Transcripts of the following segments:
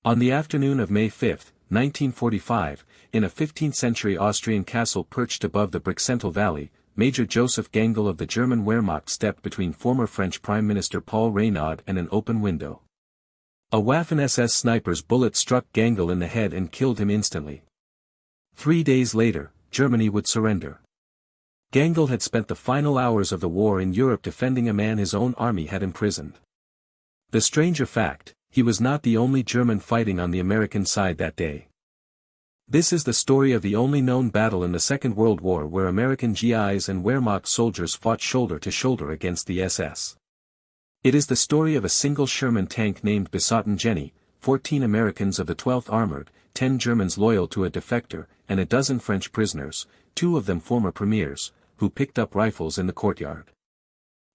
On the afternoon of May 5, 1945, in a 15th-century Austrian castle perched above the Brixental Valley, Major Joseph Gangl of the German Wehrmacht stepped between former French Prime Minister Paul Reynaud and an open window. A Waffen-SS sniper's bullet struck Gangl in the head and killed him instantly. 3 days later, Germany would surrender. Gangl had spent the final hours of the war in Europe defending a man his own army had imprisoned. The stranger fact, he was not the only German fighting on the American side that day. This is the story of the only known battle in the Second World War where American GIs and Wehrmacht soldiers fought shoulder to shoulder against the SS. It is the story of a single Sherman tank named Besotten Jenny, 14 Americans of the 12th Armored, 10 Germans loyal to a defector, and a dozen French prisoners, 2 of them former premiers, who picked up rifles in the courtyard.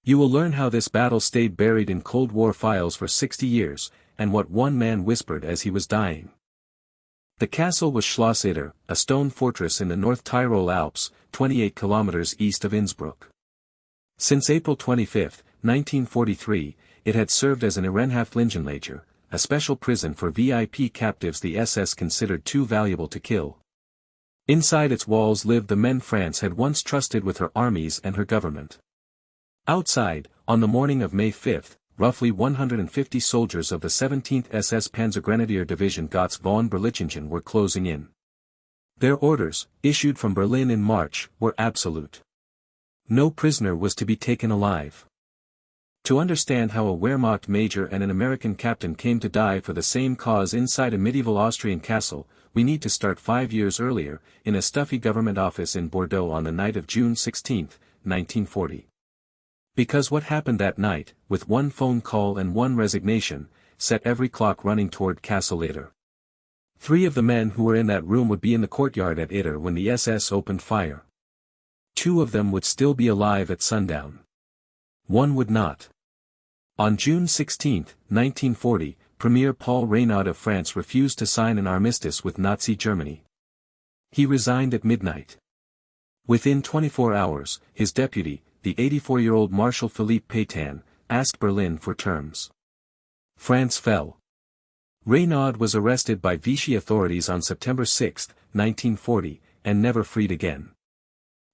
You will learn how this battle stayed buried in Cold War files for 60 years, and what one man whispered as he was dying. The castle was Schloss Itter, a stone fortress in the North Tyrol Alps, 28 kilometers east of Innsbruck. Since April 25, 1943, it had served as an Ehrenhaftlingenlager, a special prison for VIP captives the SS considered too valuable to kill. Inside its walls lived the men France had once trusted with her armies and her government. Outside, on the morning of May 5, roughly 150 soldiers of the 17th SS Panzergrenadier Division Gotz von Berlichingen were closing in. Their orders, issued from Berlin in March, were absolute. No prisoner was to be taken alive. To understand how a Wehrmacht major and an American captain came to die for the same cause inside a medieval Austrian castle, we need to start 5 years earlier, in a stuffy government office in Bordeaux on the night of June 16, 1940. Because what happened that night, with one phone call and one resignation, set every clock running toward Castle Itter. 3 of the men who were in that room would be in the courtyard at Itter when the SS opened fire. 2 of them would still be alive at sundown. 1 would not. On June 16, 1940, Premier Paul Reynaud of France refused to sign an armistice with Nazi Germany. He resigned at midnight. Within 24 hours, his deputy, the 84-year-old Marshal Philippe Pétain, asked Berlin for terms. France fell. Reynaud was arrested by Vichy authorities on September 6, 1940, and never freed again.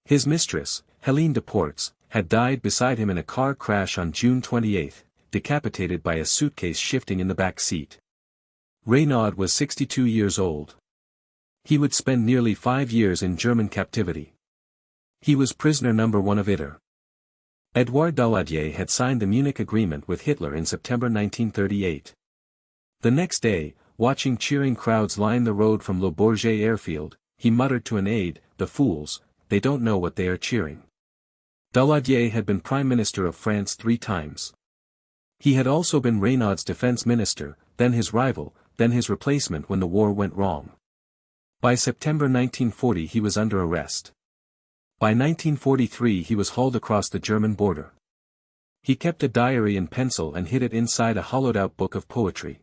His mistress, Helene de Portes, had died beside him in a car crash on June 28, decapitated by a suitcase shifting in the back seat. Reynaud was 62 years old. He would spend nearly 5 years in German captivity. He was prisoner number 1 of Itter. Édouard Daladier had signed the Munich Agreement with Hitler in September 1938. The next day, watching cheering crowds line the road from Le Bourget airfield, he muttered to an aide, "The fools, they don't know what they are cheering." Daladier had been Prime Minister of France 3 times. He had also been Reynaud's defense minister, then his rival, then his replacement when the war went wrong. By September 1940 he was under arrest. By 1943 he was hauled across the German border. He kept a diary in pencil and hid it inside a hollowed-out book of poetry.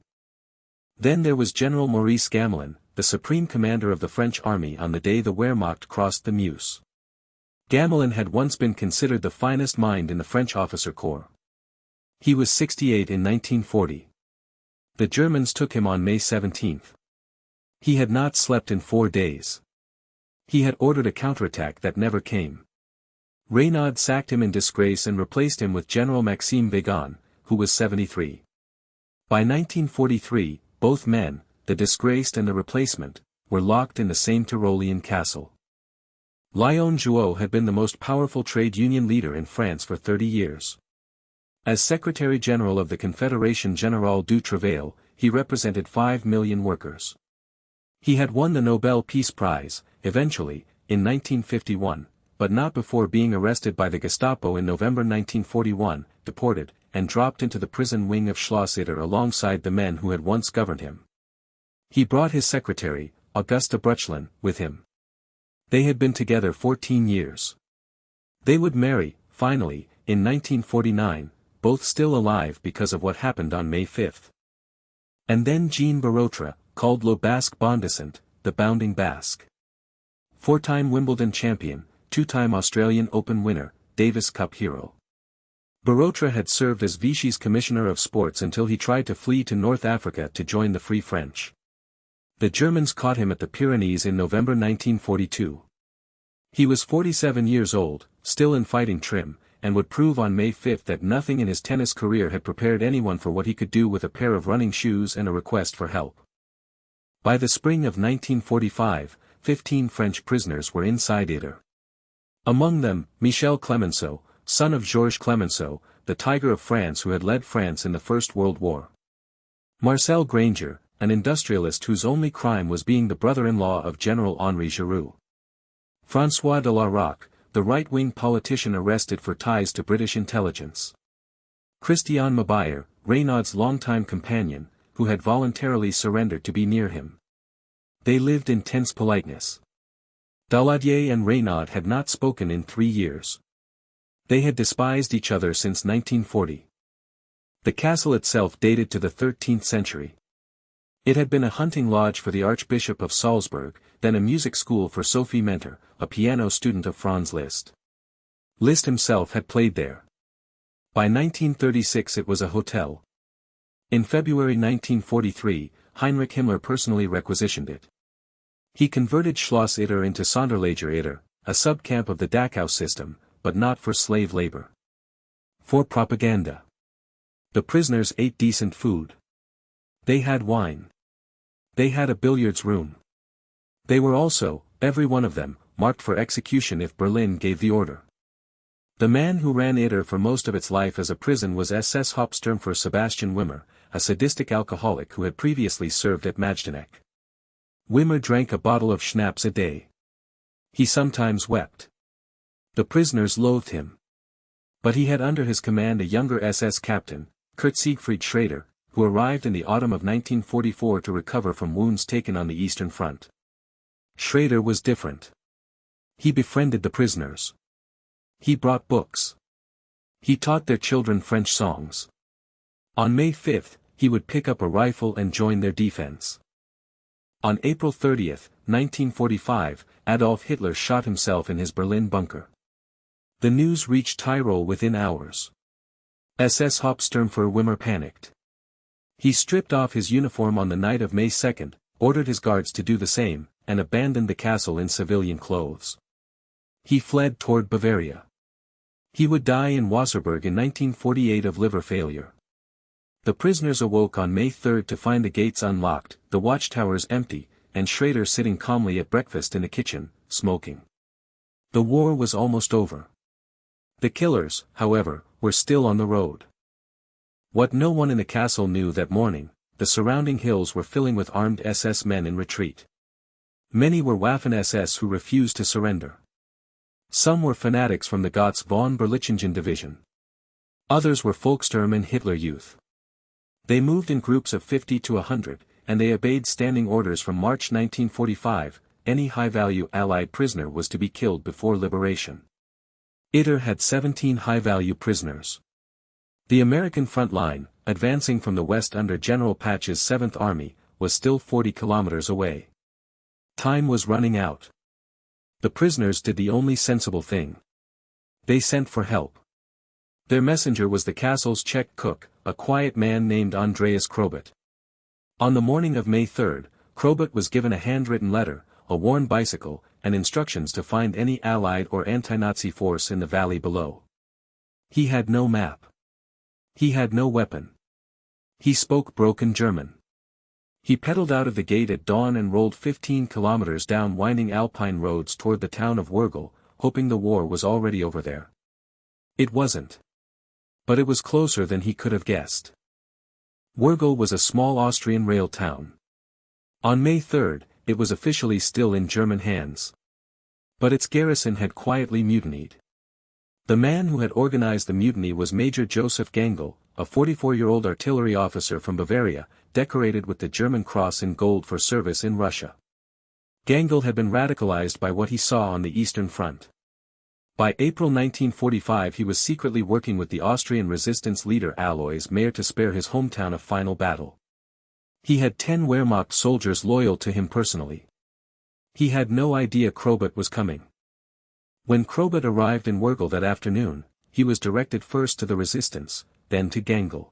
Then there was General Maurice Gamelin, the supreme commander of the French army on the day the Wehrmacht crossed the Meuse. Gamelin had once been considered the finest mind in the French officer corps. He was 68 in 1940. The Germans took him on May 17. He had not slept in 4 days. He had ordered a counterattack that never came. Reynaud sacked him in disgrace and replaced him with General Maxime Weygand, who was 73. By 1943, both men, the disgraced and the replacement, were locked in the same Tyrolean castle. Léon Jouot had been the most powerful trade union leader in France for 30 years. As Secretary General of the Confédération Générale du Travail, he represented 5 million workers. He had won the Nobel Peace Prize, eventually, in 1951, but not before being arrested by the Gestapo in November 1941, deported, and dropped into the prison wing of Schloss Itter alongside the men who had once governed him. He brought his secretary, Augusta Bruchlin, with him. They had been together 14 years. They would marry, finally, in 1949, both still alive because of what happened on May 5. And then Jean Barotra, called Le Basque Bondissant, the Bounding Basque. 4-time Wimbledon champion, 2-time Australian Open winner, Davis Cup hero. Barotra had served as Vichy's commissioner of sports until he tried to flee to North Africa to join the Free French. The Germans caught him at the Pyrenees in November 1942. He was 47 years old, still in fighting trim, and would prove on May 5 that nothing in his tennis career had prepared anyone for what he could do with a pair of running shoes and a request for help. By the spring of 1945, 15 French prisoners were inside Ytre. Among them, Michel Clemenceau, son of Georges Clemenceau, the Tiger of France who had led France in the First World War. Marcel Granger, an industrialist whose only crime was being the brother-in-law of General Henri Giroux. François de la Roque, the right-wing politician arrested for ties to British intelligence. Christian Mabayer, Reynaud's longtime companion, who had voluntarily surrendered to be near him. They lived in tense politeness. Daladier and Reynaud had not spoken in 3 years. They had despised each other since 1940. The castle itself dated to the 13th century. It had been a hunting lodge for the Archbishop of Salzburg, then a music school for Sophie Mentor, a piano student of Franz Liszt. Liszt himself had played there. By 1936 it was a hotel. In February 1943, Heinrich Himmler personally requisitioned it. He converted Schloss Ytre into Sonderlager Ytre, a subcamp of the Dachau system, but not for slave labor. For propaganda. The prisoners ate decent food. They had wine. They had a billiards room. They were also, every one of them, marked for execution if Berlin gave the order. The man who ran Ytre for most of its life as a prison was SS Hauptsturmführer Sebastian Wimmer, a sadistic alcoholic who had previously served at Majdanek. Wimmer drank a bottle of schnapps a day. He sometimes wept. The prisoners loathed him. But he had under his command a younger SS captain, Kurt Siegfried Schrader, who arrived in the autumn of 1944 to recover from wounds taken on the Eastern Front. Schrader was different. He befriended the prisoners. He brought books. He taught their children French songs. On May 5, he would pick up a rifle and join their defense. On April 30, 1945, Adolf Hitler shot himself in his Berlin bunker. The news reached Tyrol within hours. SS Hauptsturmführer Wimmer panicked. He stripped off his uniform on the night of May 2, ordered his guards to do the same, and abandoned the castle in civilian clothes. He fled toward Bavaria. He would die in Wasserburg in 1948 of liver failure. The prisoners awoke on May 3 to find the gates unlocked, the watchtowers empty, and Schrader sitting calmly at breakfast in the kitchen, smoking. The war was almost over. The killers, however, were still on the road. What no one in the castle knew that morning, the surrounding hills were filling with armed SS men in retreat. Many were Waffen-SS who refused to surrender. Some were fanatics from the Gotz von Berlichingen division. Others were Volkssturm and Hitler Youth. They moved in groups of 50 to 100, and they obeyed standing orders from March 1945, any high-value Allied prisoner was to be killed before liberation. Ytre had 17 high-value prisoners. The American front line, advancing from the west under General Patch's 7th Army, was still 40 kilometers away. Time was running out. The prisoners did the only sensible thing. They sent for help. Their messenger was the castle's Czech cook, a quiet man named Andreas Krobot. On the morning of May 3, Krobot was given a handwritten letter, a worn bicycle, and instructions to find any Allied or anti-Nazi force in the valley below. He had no map. He had no weapon. He spoke broken German. He pedaled out of the gate at dawn and rolled 15 kilometers down winding alpine roads toward the town of Wurgel, hoping the war was already over there. It wasn't. But it was closer than he could have guessed. Wurgel was a small Austrian rail town. On May 3, it was officially still in German hands. But its garrison had quietly mutinied. The man who had organized the mutiny was Major Joseph Gangl, a 44-year-old artillery officer from Bavaria, decorated with the German Cross in gold for service in Russia. Gangl had been radicalized by what he saw on the Eastern Front. By April 1945 he was secretly working with the Austrian resistance leader Alois Mayer to spare his hometown a final battle. He had 10 Wehrmacht soldiers loyal to him personally. He had no idea Krobot was coming. When Krobot arrived in Wurgel that afternoon, he was directed first to the resistance, then to Gangl.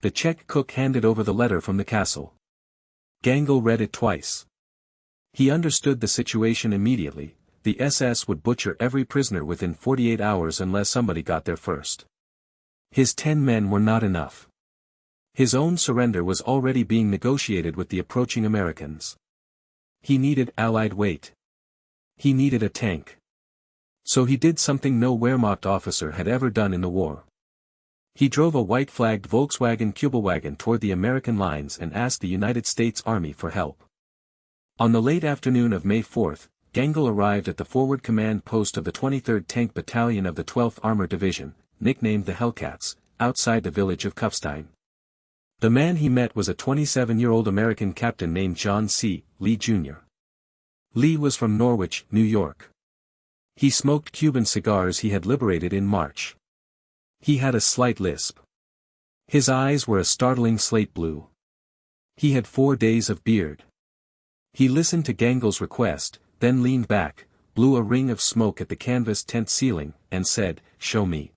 The Czech cook handed over the letter from the castle. Gangl read it twice. He understood the situation immediately. The SS would butcher every prisoner within 48 hours unless somebody got there first. His 10 men were not enough. His own surrender was already being negotiated with the approaching Americans. He needed Allied weight. He needed a tank. So he did something no Wehrmacht officer had ever done in the war. He drove a white-flagged Volkswagen Kübelwagen toward the American lines and asked the United States Army for help. On the late afternoon of May 4, Gangl arrived at the forward command post of the 23rd Tank Battalion of the 12th Armored Division, nicknamed the Hellcats, outside the village of Kufstein. The man he met was a 27-year-old American captain named John C. Lee Jr. Lee was from Norwich, New York. He smoked Cuban cigars he had liberated in March. He had a slight lisp. His eyes were a startling slate blue. He had 4 days of beard. He listened to Gangl's request, then leaned back, blew a ring of smoke at the canvas tent ceiling, and said, "Show me."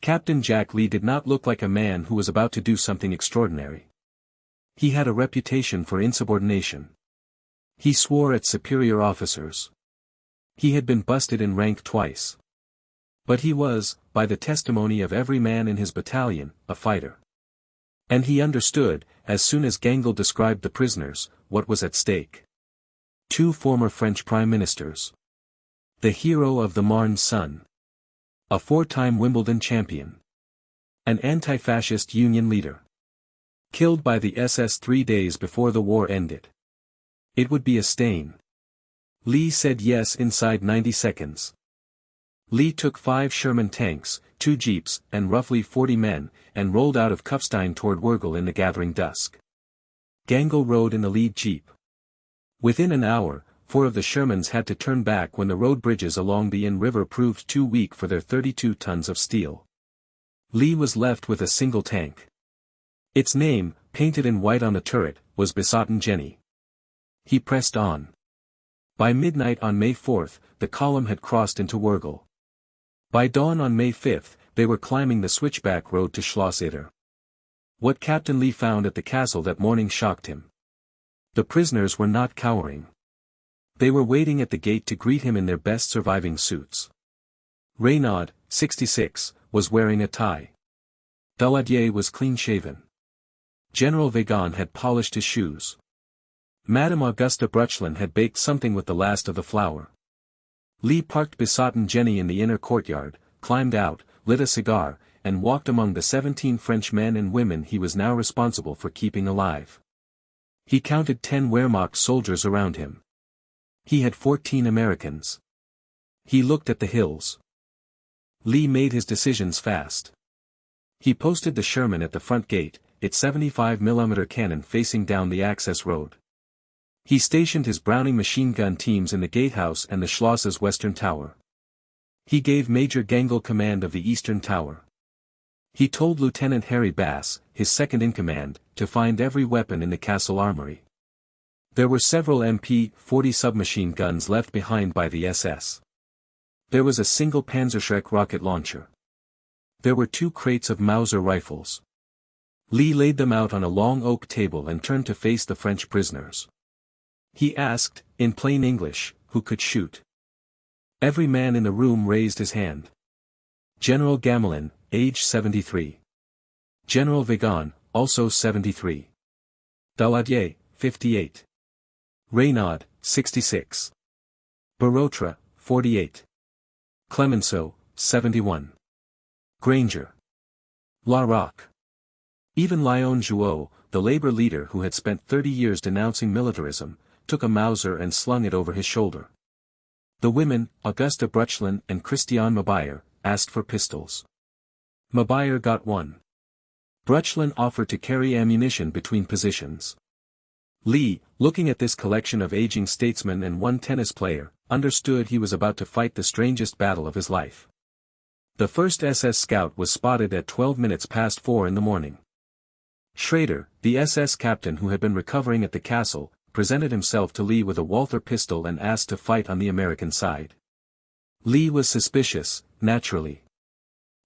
Captain Jack Lee did not look like a man who was about to do something extraordinary. He had a reputation for insubordination. He swore at superior officers. He had been busted in rank twice. But he was, by the testimony of every man in his battalion, a fighter. And he understood, as soon as Gangl described the prisoners, what was at stake. 2 former French prime ministers. The hero of the Marne's son. A 4-time Wimbledon champion. An anti-fascist union leader. Killed by the SS 3 days before the war ended. It would be a stain. Lee said yes inside 90 seconds. Lee took 5 Sherman tanks, 2 jeeps, and roughly 40 men, and rolled out of Kufstein toward Wurgel in the gathering dusk. Gangl rode in the lead jeep. Within an hour, 4 of the Shermans had to turn back when the road bridges along the Inn River proved too weak for their 32 tons of steel. Lee was left with a single tank. Its name, painted in white on the turret, was Besotten Jenny. He pressed on. By midnight on May 4, the column had crossed into Wurgel. By dawn on May 5, they were climbing the switchback road to Schloss Itter. What Captain Lee found at the castle that morning shocked him. The prisoners were not cowering. They were waiting at the gate to greet him in their best surviving suits. Reynaud, 66, was wearing a tie. Daladier was clean-shaven. General Weygand had polished his shoes. Madame Augusta Bruchlin had baked something with the last of the flour. Lee parked Besotten Jenny in the inner courtyard, climbed out, lit a cigar, and walked among the 17 French men and women he was now responsible for keeping alive. He counted 10 Wehrmacht soldiers around him. He had 14 Americans. He looked at the hills. Lee made his decisions fast. He posted the Sherman at the front gate, its 75mm cannon facing down the access road. He stationed his Browning machine gun teams in the gatehouse and the Schloss's western tower. He gave Major Gangl command of the eastern tower. He told Lieutenant Harry Bass, his second-in-command, to find every weapon in the castle armory. There were several MP-40 submachine guns left behind by the SS. There was a single Panzerschreck rocket launcher. There were 2 crates of Mauser rifles. Lee laid them out on a long oak table and turned to face the French prisoners. He asked, in plain English, who could shoot. Every man in the room raised his hand. General Gamelin, age 73. General Weygand, also 73. Daladier, 58. Reynaud, 66. Barotra, 48. Clemenceau, 71. Granger. Larocque. Even Léon Jouot, the labor leader who had spent 30 years denouncing militarism, took a Mauser and slung it over his shoulder. The women, Augusta Bruchlin and Christiane Mabayer, asked for pistols. Mabayer got one. Bruchlin offered to carry ammunition between positions. Lee, looking at this collection of aging statesmen and one tennis player, understood he was about to fight the strangest battle of his life. The first SS scout was spotted at 12 minutes past 4 in the morning. Schrader, the SS captain who had been recovering at the castle, presented himself to Lee with a Walther pistol and asked to fight on the American side. Lee was suspicious, naturally.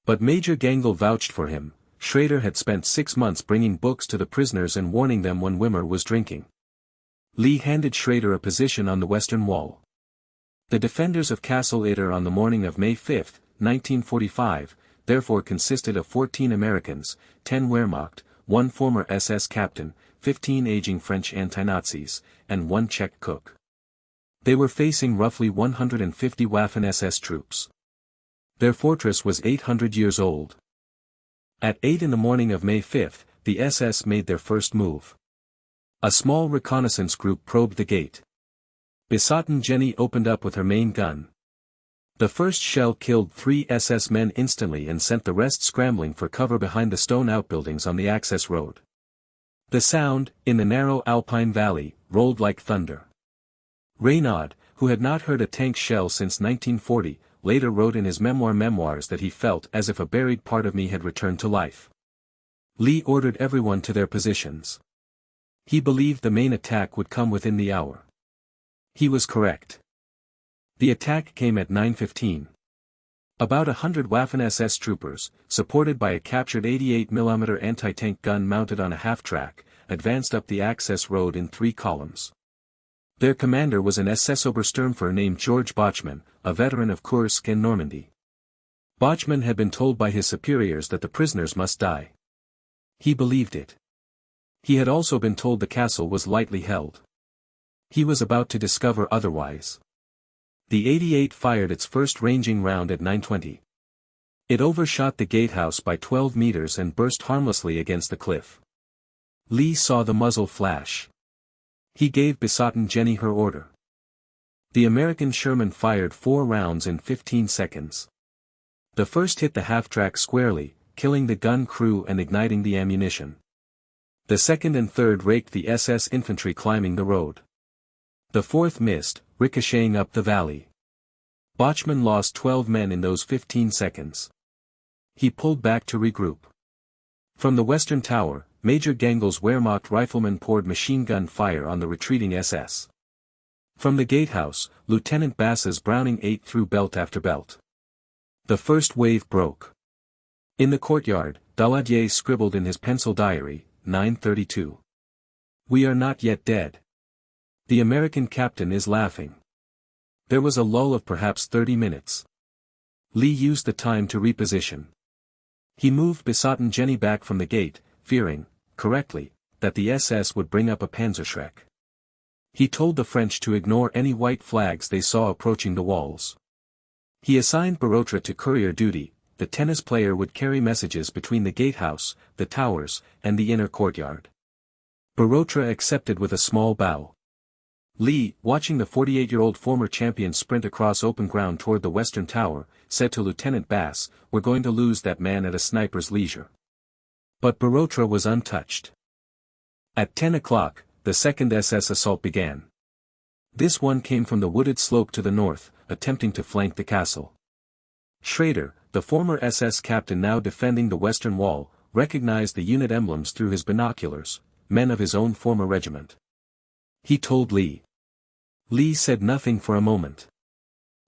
But Major Gangl vouched for him. Schrader had spent 6 months bringing books to the prisoners and warning them when Wimmer was drinking. Lee handed Schrader a position on the western wall. The defenders of Castle Itter on the morning of May 5, 1945, therefore consisted of 14 Americans, 10 Wehrmacht, 1 former SS captain, 15 aging French anti-Nazis, and 1 Czech cook. They were facing roughly 150 Waffen-SS troops. Their fortress was 800 years old. At 8 in the morning of May 5, the SS made their first move. A small reconnaissance group probed the gate. Besotten Jenny opened up with her main gun. The first shell killed 3 SS men instantly and sent the rest scrambling for cover behind the stone outbuildings on the access road. The sound, in the narrow alpine valley, rolled like thunder. Reynaud, who had not heard a tank shell since 1940, later wrote in his memoirs that he felt as if a buried part of me had returned to life. Lee ordered everyone to their positions. He believed the main attack would come within the hour. He was correct. The attack came at 9:15. About 100 Waffen-SS troopers, supported by a captured 88mm anti-tank gun mounted on a half-track, advanced up the access road in 3 columns. Their commander was an SS Obersturmführer named George Bachmann, a veteran of Kursk and Normandy. Bachmann had been told by his superiors that the prisoners must die. He believed it. He had also been told the castle was lightly held. He was about to discover otherwise. The 88 fired its first ranging round at 9:20. It overshot the gatehouse by 12 meters and burst harmlessly against the cliff. Lee saw the muzzle flash. He gave Besotten Jenny her order. The American Sherman fired 4 rounds in 15 seconds. The first hit the half-track squarely, killing the gun crew and igniting the ammunition. The second and third raked the SS infantry climbing the road. The fourth missed, ricocheting up the valley. Bachmann lost 12 men in those 15 seconds. He pulled back to regroup. From the western tower, Major Gangl's Wehrmacht riflemen poured machine gun fire on the retreating SS. From the gatehouse, Lieutenant Bass's Browning ate through belt after belt. The first wave broke. In the courtyard, Daladier scribbled in his pencil diary, 9:32. "We are not yet dead. The American captain is laughing." There was a lull of perhaps 30 minutes. Lee used the time to reposition. He moved Besotten Jenny back from the gate, fearing, correctly, that the SS would bring up a Panzerschreck. He told the French to ignore any white flags they saw approaching the walls. He assigned Barotra to courier duty. The tennis player would carry messages between the gatehouse, the towers, and the inner courtyard. Barotra accepted with a small bow. Lee, watching the 48-year-old former champion sprint across open ground toward the western tower, said to Lieutenant Bass, "We're going to lose that man at a sniper's leisure." But Barotra was untouched. At 10 o'clock, the second SS assault began. This one came from the wooded slope to the north, attempting to flank the castle. Schrader, the former SS captain now defending the western wall, recognized the unit emblems through his binoculars, men of his own former regiment. He told Lee. Lee said nothing for a moment.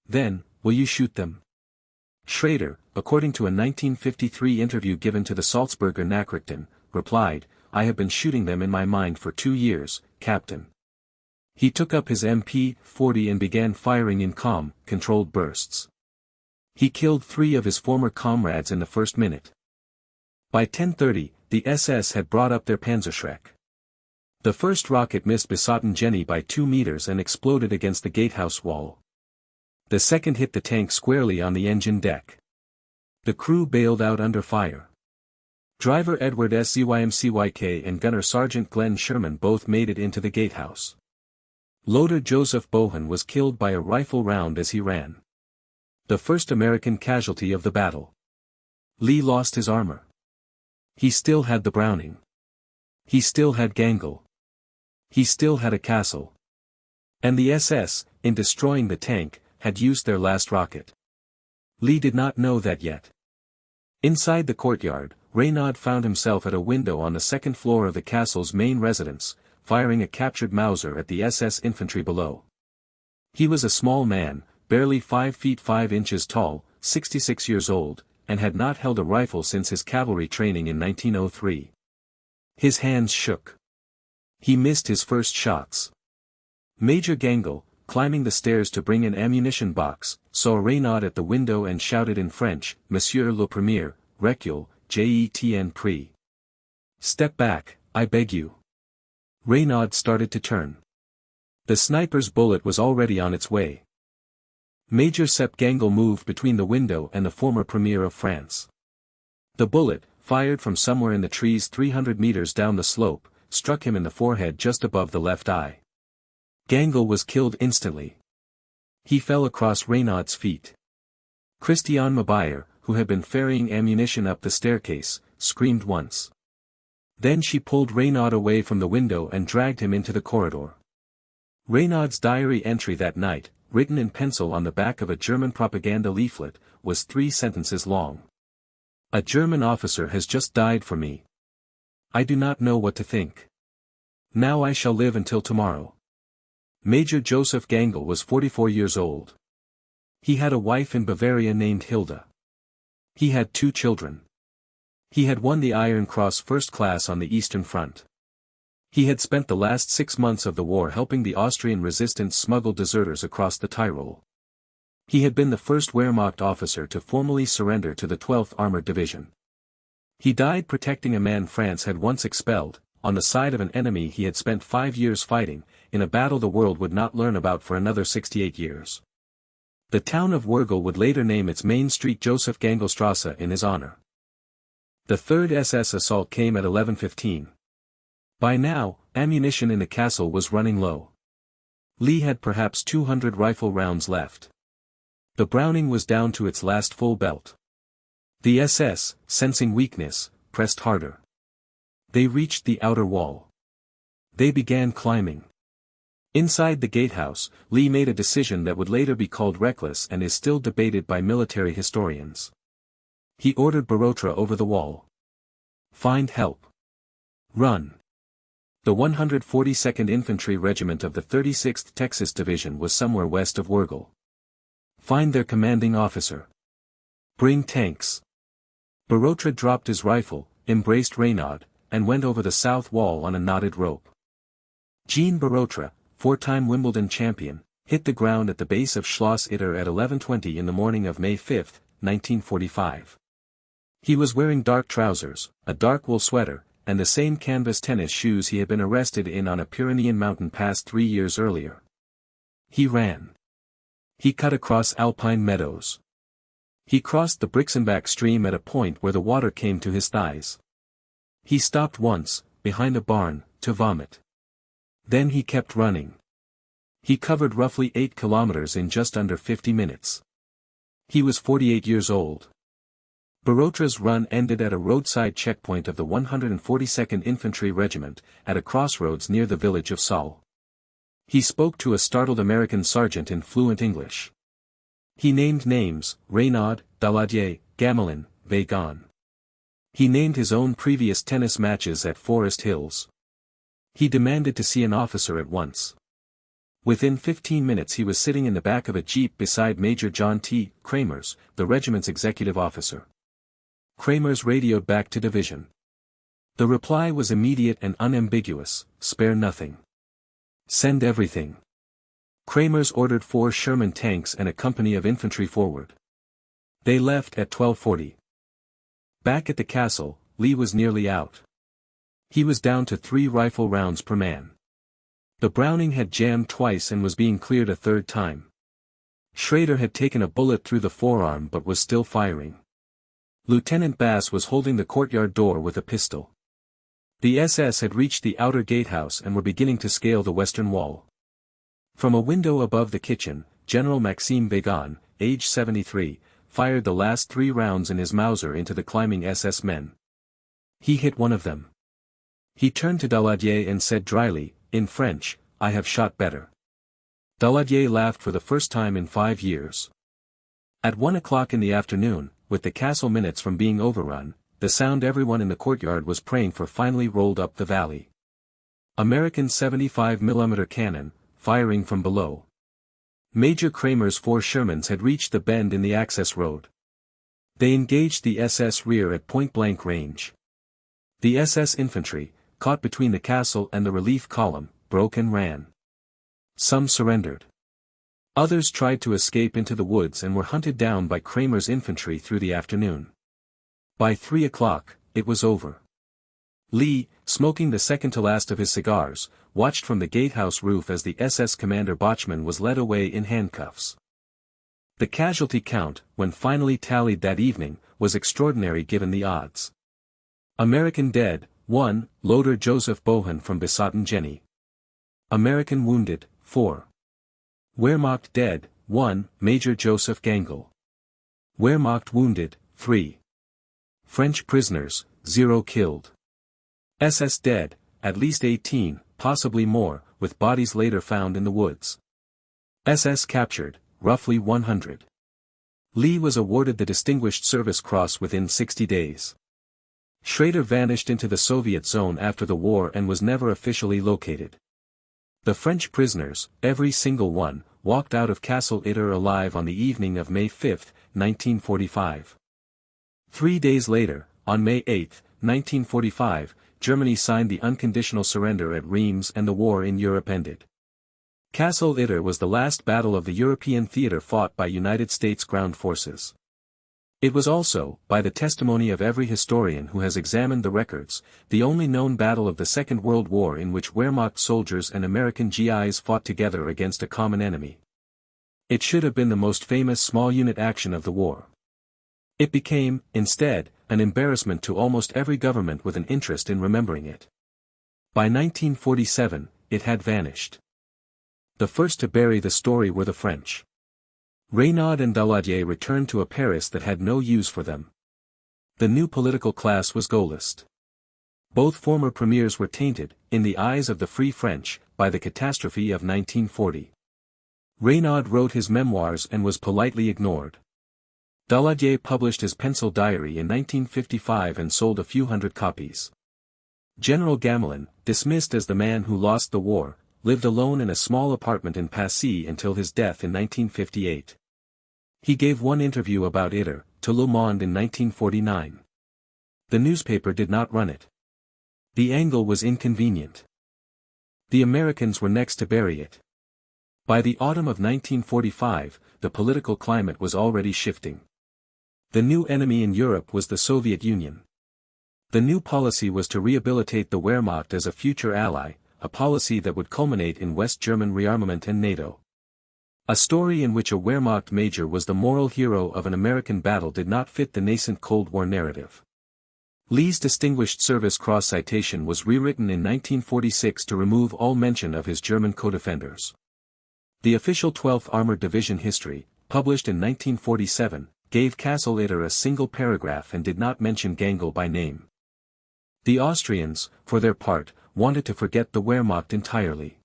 Then, "Will you shoot them?" Schrader, according to a 1953 interview given to the Salzburger Nachrichten, replied, "I have been shooting them in my mind for 2 years, Captain." He took up his MP-40 and began firing in calm, controlled bursts. He killed 3 of his former comrades in the first minute. By 10:30, the SS had brought up their Panzerschreck. The first rocket missed Besotten Jenny by 2 meters and exploded against the gatehouse wall. The second hit the tank squarely on the engine deck. The crew bailed out under fire. Driver Edward Zymcyk and gunner Sergeant Glenn Sherman both made it into the gatehouse. Loader Joseph Bohan was killed by a rifle round as he ran. The first American casualty of the battle. Lee lost his armor. He still had the Browning. He still had Gangl. He still had a castle. And the SS, in destroying the tank, had used their last rocket. Lee did not know that yet. Inside the courtyard, Reynaud found himself at a window on the second floor of the castle's main residence, firing a captured Mauser at the SS infantry below. He was a small man, barely 5 feet 5 inches tall, 66 years old, and had not held a rifle since his cavalry training in 1903. His hands shook. He missed his first shots. Major Gangel, climbing the stairs to bring an ammunition box, saw Reynaud at the window and shouted in French, "Monsieur le Premier, recule, je prie. Step back, I beg you." Reynaud started to turn. The sniper's bullet was already on its way. Major Sepp Gangel moved between the window and the former Premier of France. The bullet, fired from somewhere in the trees 300 meters down the slope, struck him in the forehead just above the left eye. Gangel was killed instantly. He fell across Reynaud's feet. Christiane Mabayer, who had been ferrying ammunition up the staircase, screamed once. Then she pulled Reynaud away from the window and dragged him into the corridor. Reynaud's diary entry that night, written in pencil on the back of a German propaganda leaflet, was 3 sentences long. "A German officer has just died for me. I do not know what to think. Now I shall live until tomorrow." Major Joseph Gangel was 44 years old. He had a wife in Bavaria named Hilda. He had 2 children. He had won the Iron Cross First Class on the Eastern Front. He had spent the last 6 months of the war helping the Austrian resistance smuggle deserters across the Tyrol. He had been the first Wehrmacht officer to formally surrender to the 12th Armored Division. He died protecting a man France had once expelled, on the side of an enemy he had spent 5 years fighting, in a battle the world would not learn about for another 68 years. The town of Wurgel would later name its main street Joseph Gangelstrasse in his honor. The 3rd SS assault came at 11:15. By now, ammunition in the castle was running low. Lee had perhaps 200 rifle rounds left. The Browning was down to its last full belt. The SS, sensing weakness, pressed harder. They reached the outer wall. They began climbing. Inside the gatehouse, Lee made a decision that would later be called reckless and is still debated by military historians. He ordered Barotra over the wall. "Find help. Run." The 142nd Infantry Regiment of the 36th Texas Division was somewhere west of Wurgel. "Find their commanding officer. Bring tanks." Barotra dropped his rifle, embraced Reynaud, and went over the south wall on a knotted rope. Jean Barotra, 4-time Wimbledon champion, hit the ground at the base of Schloss Itter at 11:20 in the morning of May 5, 1945. He was wearing dark trousers, a dark wool sweater, and the same canvas tennis shoes he had been arrested in on a Pyrenean mountain pass 3 years earlier. He ran. He cut across alpine meadows. He crossed the Brixenbach stream at a point where the water came to his thighs. He stopped once, behind a barn, to vomit. Then he kept running. He covered roughly 8 kilometers in just under 50 minutes. He was 48 years old. Barotra's run ended at a roadside checkpoint of the 142nd Infantry Regiment, at a crossroads near the village of Saul. He spoke to a startled American sergeant in fluent English. He named names: Reynaud, Daladier, Gamelin, Weygand. He named his own previous tennis matches at Forest Hills. He demanded to see an officer at once. Within 15 minutes he was sitting in the back of a jeep beside Major John T. Kramers, the regiment's executive officer. Kramers radioed back to division. The reply was immediate and unambiguous: "Spare nothing. Send everything." Kramers ordered 4 Sherman tanks and a company of infantry forward. They left at 12:40. Back at the castle, Lee was nearly out. He was down to 3 rifle rounds per man. The Browning had jammed twice and was being cleared a 3rd time. Schrader had taken a bullet through the forearm but was still firing. Lieutenant Bass was holding the courtyard door with a pistol. The SS had reached the outer gatehouse and were beginning to scale the western wall. From a window above the kitchen, General Maxime Weygand, age 73, fired the last 3 rounds in his Mauser into the climbing SS men. He hit one of them. He turned to Daladier and said dryly, in French, "I have shot better." Daladier laughed for the first time in 5 years. At 1 o'clock in the afternoon, with the castle minutes from being overrun, the sound everyone in the courtyard was praying for finally rolled up the valley. American 75mm cannon, firing from below. Major Kramer's 4 Shermans had reached the bend in the access road. They engaged the SS rear at point-blank range. The SS infantry, caught between the castle and the relief column, broke and ran. Some surrendered. Others tried to escape into the woods and were hunted down by Kramer's infantry through the afternoon. By 3 o'clock, it was over. Lee, smoking the second-to-last of his cigars, watched from the gatehouse roof as the SS commander Bachmann was led away in handcuffs. The casualty count, when finally tallied that evening, was extraordinary given the odds. American dead, 1, Loader Joseph Bohan from Besaten Jenny. American wounded, 4. Wehrmacht dead, 1, Major Joseph Gangel. Wehrmacht wounded, 3. French prisoners, 0 killed. SS dead, at least 18, possibly more, with bodies later found in the woods. SS captured, roughly 100. Lee was awarded the Distinguished Service Cross within 60 days. Schrader vanished into the Soviet zone after the war and was never officially located. The French prisoners, every single one, walked out of Castle Itter alive on the evening of May 5, 1945. 3 days later, on May 8, 1945, Germany signed the unconditional surrender at Reims and the war in Europe ended. Castle Itter was the last battle of the European theater fought by United States ground forces. It was also, by the testimony of every historian who has examined the records, the only known battle of the Second World War in which Wehrmacht soldiers and American GIs fought together against a common enemy. It should have been the most famous small-unit action of the war. It became, instead, an embarrassment to almost every government with an interest in remembering it. By 1947, it had vanished. The first to bury the story were the French. Reynaud and Daladier returned to a Paris that had no use for them. The new political class was Gaullist. Both former premiers were tainted, in the eyes of the Free French, by the catastrophe of 1940. Reynaud wrote his memoirs and was politely ignored. Daladier published his pencil diary in 1955 and sold a few hundred copies. General Gamelin, dismissed as the man who lost the war, lived alone in a small apartment in Passy until his death in 1958. He gave one interview about Itter, to Le Monde in 1949. The newspaper did not run it. The angle was inconvenient. The Americans were next to bury it. By the autumn of 1945, the political climate was already shifting. The new enemy in Europe was the Soviet Union. The new policy was to rehabilitate the Wehrmacht as a future ally, a policy that would culminate in West German rearmament and NATO. A story in which a Wehrmacht major was the moral hero of an American battle did not fit the nascent Cold War narrative. Lee's Distinguished Service Cross citation was rewritten in 1946 to remove all mention of his German co-defenders. The official 12th Armored Division history, published in 1947, gave Castle Itter a single paragraph and did not mention Gangel by name. The Austrians, for their part, wanted to forget the Wehrmacht entirely.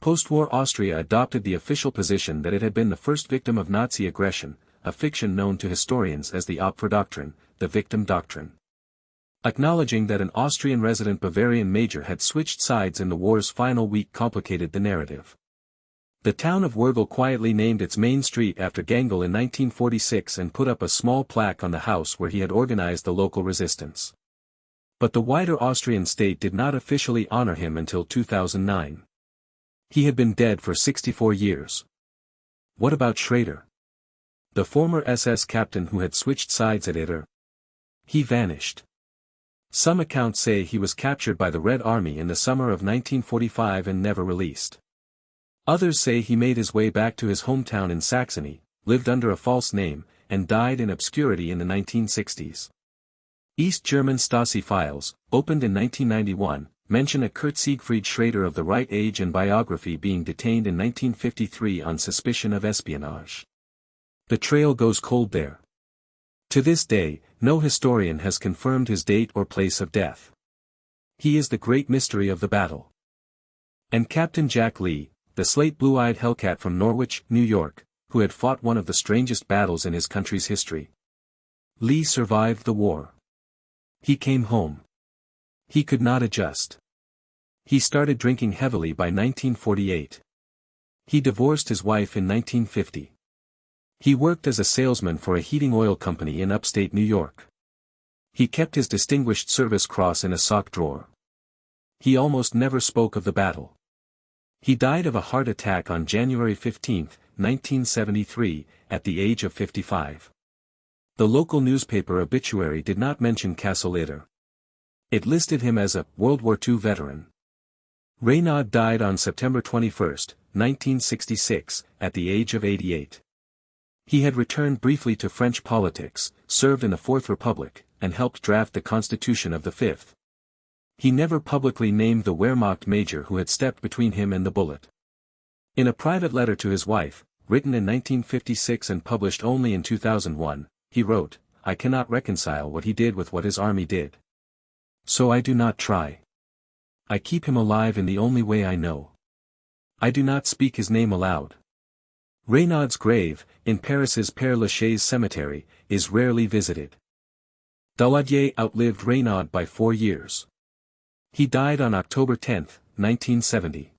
Post-war Austria adopted the official position that it had been the first victim of Nazi aggression, a fiction known to historians as the Opfer doctrine, the victim doctrine. Acknowledging that an Austrian resident Bavarian major had switched sides in the war's final week complicated the narrative. The town of Wurgel quietly named its main street after Gangel in 1946 and put up a small plaque on the house where he had organized the local resistance. But the wider Austrian state did not officially honor him until 2009. He had been dead for 64 years. What about Schrader? The former SS captain who had switched sides at Itter? He vanished. Some accounts say he was captured by the Red Army in the summer of 1945 and never released. Others say he made his way back to his hometown in Saxony, lived under a false name, and died in obscurity in the 1960s. East German Stasi files, opened in 1991, mention a Kurt Siegfried Schrader of the right age and biography being detained in 1953 on suspicion of espionage. The trail goes cold there. To this day, no historian has confirmed his date or place of death. He is the great mystery of the battle. And Captain Jack Lee, the slate blue-eyed hellcat from Norwich, New York, who had fought one of the strangest battles in his country's history. Lee survived the war. He came home. He could not adjust. He started drinking heavily by 1948. He divorced his wife in 1950. He worked as a salesman for a heating oil company in upstate New York. He kept his Distinguished Service Cross in a sock drawer. He almost never spoke of the battle. He died of a heart attack on January 15, 1973, at the age of 55. The local newspaper obituary did not mention Kessel-Itter. It listed him as a World War II veteran. Reynaud died on September 21, 1966, at the age of 88. He had returned briefly to French politics, served in the Fourth Republic, and helped draft the Constitution of the Fifth. He never publicly named the Wehrmacht major who had stepped between him and the bullet. In a private letter to his wife, written in 1956 and published only in 2001, he wrote, "I cannot reconcile what he did with what his army did. So I do not try. I keep him alive in the only way I know. I do not speak his name aloud." Reynaud's grave, in Paris's Père Lachaise cemetery, is rarely visited. Daladier outlived Reynaud by 4 years. He died on October 10, 1970.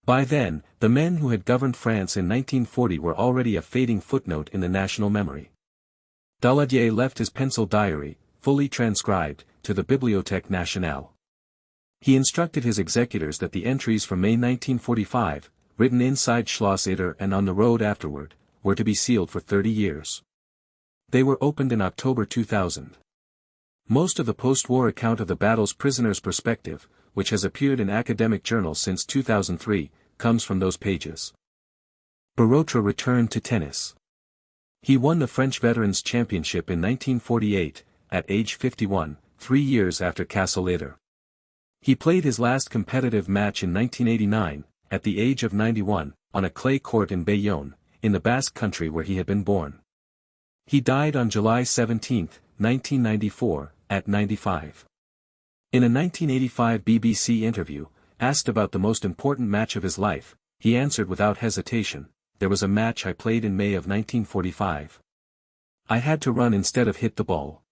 By then, the men who had governed France in 1940 were already a fading footnote in the national memory. Daladier left his pencil diary, fully transcribed, to the Bibliothèque Nationale. He instructed his executors that the entries from May 1945, written inside Schloss-Itter and on the road afterward, were to be sealed for 30 years. They were opened in October 2000. Most of the post-war account of the battle's prisoner's perspective, which has appeared in academic journals since 2003, comes from those pages. Barotra returned to tennis. He won the French Veterans Championship in 1948, at age 51, 3 years after Kessel-Itter. He played his last competitive match in 1989, at the age of 91, on a clay court in Bayonne, in the Basque country where he had been born. He died on July 17, 1994, at 95. In a 1985 BBC interview, asked about the most important match of his life, he answered without hesitation, "There was a match I played in May of 1945. I had to run instead of hit the ball.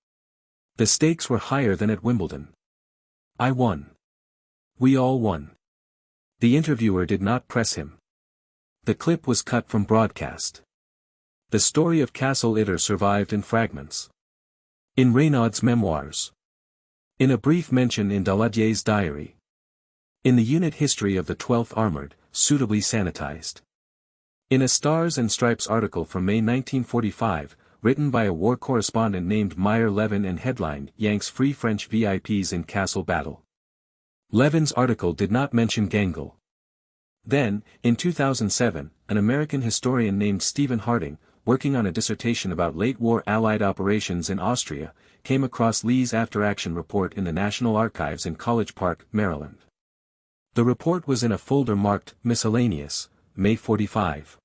The stakes were higher than at Wimbledon. I won. We all won." The interviewer did not press him. The clip was cut from broadcast. The story of Kessel-Itter survived in fragments. In Reynaud's memoirs. In a brief mention in Daladier's diary. In the unit history of the 12th Armored, suitably sanitized. In a Stars and Stripes article from May 1945, written by a war correspondent named Meyer Levin and headlined "Yanks Free French VIPs in Cassel Battle." Levin's article did not mention Gangel. Then, in 2007, an American historian named Stephen Harding, working on a dissertation about late-war Allied operations in Austria, came across Lee's after-action report in the National Archives in College Park, Maryland. The report was in a folder marked "Miscellaneous," May 45.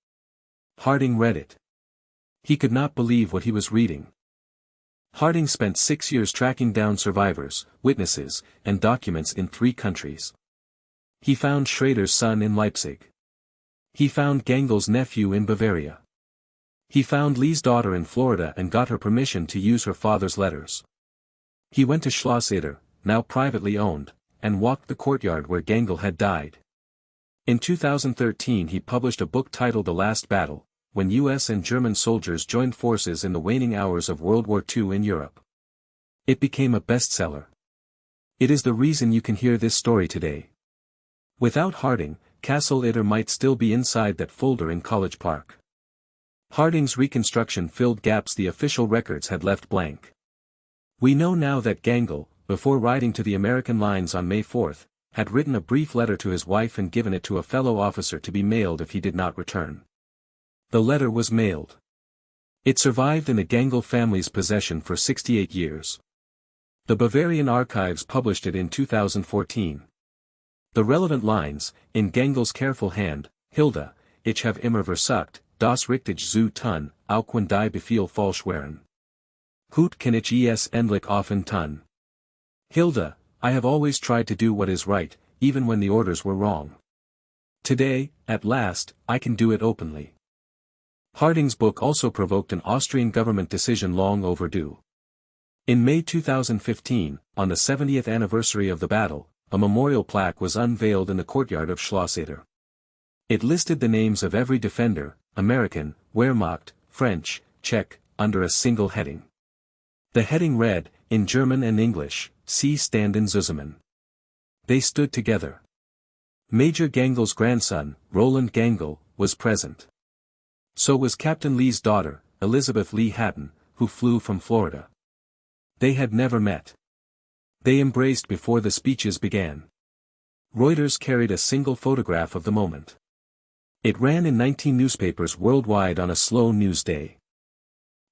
Harding read it. He could not believe what he was reading. Harding spent 6 years tracking down survivors, witnesses, and documents in 3 countries. He found Schrader's son in Leipzig. He found Gangel's nephew in Bavaria. He found Lee's daughter in Florida and got her permission to use her father's letters. He went to Schloss-Itter, now privately owned, and walked the courtyard where Gangel had died. In 2013 he published a book titled The Last Battle, when US and German soldiers joined forces in the waning hours of World War II in Europe. It became a bestseller. It is the reason you can hear this story today. Without Harding, Kessel-Itter might still be inside that folder in College Park. Harding's reconstruction filled gaps the official records had left blank. We know now that Gangel, before riding to the American lines on May 4, had written a brief letter to his wife and given it to a fellow officer to be mailed if he did not return. The letter was mailed. It survived in the Gangel family's possession for 68 years. The Bavarian Archives published it in 2014. The relevant lines, in Gangel's careful hand, "Hilda, ich habe immer versucht, das richtig zu tun, auch wenn die Befehl falsch waren. Heute kann ich es endlich offen tun. Hilda, I have always tried to do what is right, even when the orders were wrong. Today, at last, I can do it openly." Harding's book also provoked an Austrian government decision long overdue. In May 2015, on the 70th anniversary of the battle, a memorial plaque was unveiled in the courtyard of Schloss-Itter. It listed the names of every defender, American, Wehrmacht, French, Czech, under a single heading. The heading read, in German and English, Sie standen zusammen. They stood together. Major Gangel's grandson, Roland Gangel, was present. So was Captain Lee's daughter, Elizabeth Lee Hatton, who flew from Florida. They had never met. They embraced before the speeches began. Reuters carried a single photograph of the moment. It ran in 19 newspapers worldwide on a slow news day.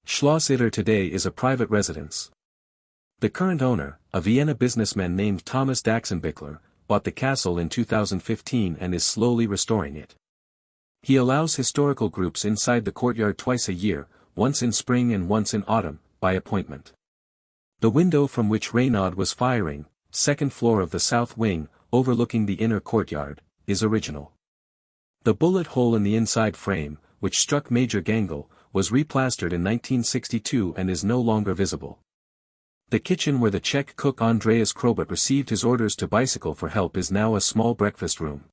Schloss Itter today is a private residence. The current owner, a Vienna businessman named Thomas Daxenbichler, bought the castle in 2015 and is slowly restoring it. He allows historical groups inside the courtyard twice a year, once in spring and once in autumn, by appointment. The window from which Reynaud was firing, second floor of the south wing, overlooking the inner courtyard, is original. The bullet hole in the inside frame, which struck Major Gangel, was replastered in 1962 and is no longer visible. The kitchen where the Czech cook Andreas Krobot received his orders to bicycle for help is now a small breakfast room.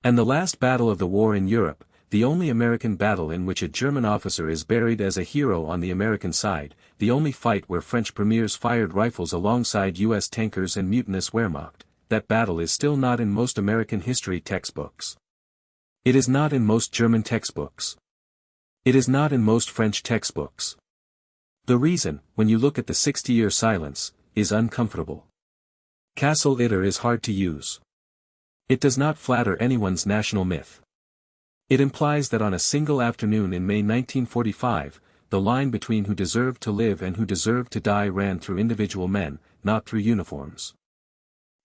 And the last battle of the war in Europe, the only American battle in which a German officer is buried as a hero on the American side, the only fight where French premiers fired rifles alongside U.S. tankers and mutinous Wehrmacht, that battle is still not in most American history textbooks. It is not in most German textbooks. It is not in most French textbooks. The reason, when you look at the 60-year silence, is uncomfortable. Castle Itter is hard to use. It does not flatter anyone's national myth. It implies that on a single afternoon in May 1945, the line between who deserved to live and who deserved to die ran through individual men, not through uniforms.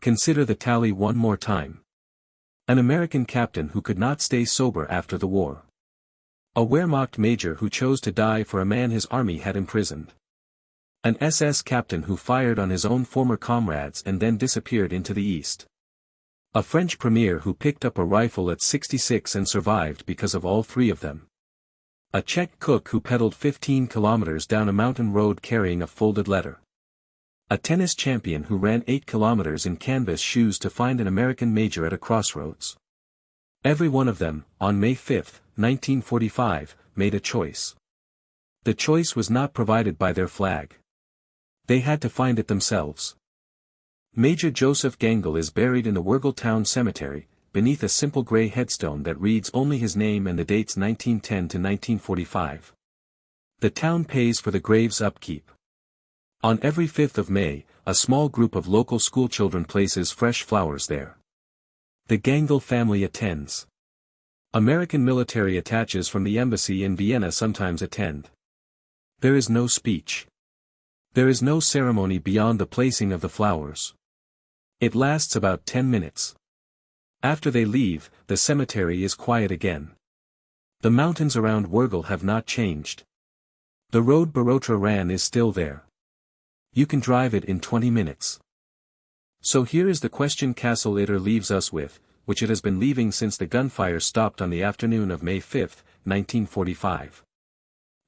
Consider the tally one more time. An American captain who could not stay sober after the war. A Wehrmacht major who chose to die for a man his army had imprisoned. An SS captain who fired on his own former comrades and then disappeared into the east. A French premier who picked up a rifle at 66 and survived because of all three of them. A Czech cook who pedaled 15 kilometers down a mountain road carrying a folded letter. A tennis champion who ran 8 kilometers in canvas shoes to find an American major at a crossroads. Every one of them, on May 5, 1945, made a choice. The choice was not provided by their flag. They had to find it themselves. Major Joseph Gangel is buried in the Wurgel Town Cemetery, beneath a simple gray headstone that reads only his name and the dates 1910 to 1945. The town pays for the grave's upkeep. On every 5th of May, a small group of local schoolchildren places fresh flowers there. The Gangel family attends. American military attaches from the embassy in Vienna sometimes attend. There is no speech. There is no ceremony beyond the placing of the flowers. It lasts about 10 minutes. After they leave, the cemetery is quiet again. The mountains around Wurgel have not changed. The road Barotra ran is still there. You can drive it in 20 minutes. So here is the question Castle Itter leaves us with, which it has been leaving since the gunfire stopped on the afternoon of May 5, 1945.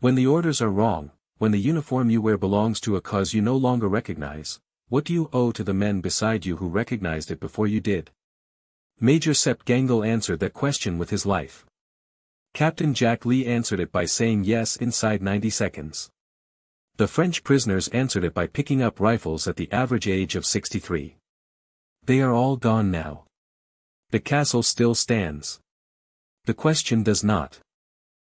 When the orders are wrong, when the uniform you wear belongs to a cause you no longer recognize, what do you owe to the men beside you who recognized it before you did? Major Sepp Gangel answered that question with his life. Captain Jack Lee answered it by saying yes inside 90 seconds. The French prisoners answered it by picking up rifles at the average age of 63. They are all gone now. The castle still stands. The question does not.